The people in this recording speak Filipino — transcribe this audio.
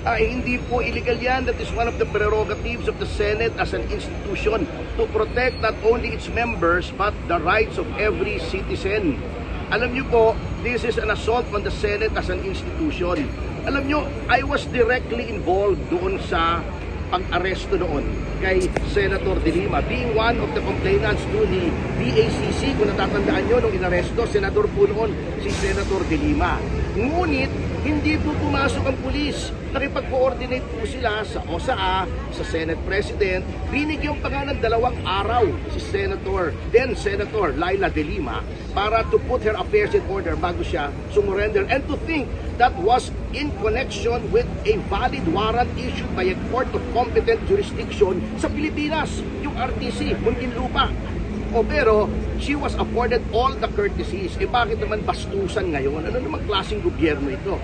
Hindi po illegal yan. That is one of the prerogatives of the Senate as an institution to protect not only its members but the rights of every citizen. Alam niyo po, this is an assault on the Senate as an institution. Alam niyo, I was directly involved doon sa pang-aresto noon kay Senator De Lima, being one of the complainants to the DACC. Kung natatandaan nyo, nung inaresto, senador po noon si Senator De Lima. Ngunit, hindi po pumasok ang pulis. Nakipag-coordinate po sila sa OSA, sa Senate President. Binigyan pa nga ng 2 araw si Senator Laila De Lima para to put her affairs in order bago siya sumurrender. And to think that was in connection with a valid warrant issued by a court of competent jurisdiction sa Pilipinas, yung RTC, Muntinlupa. Pero she was afforded all the courtesies. Bakit naman bastusan ngayon? Ano namang klaseng gobyerno ito?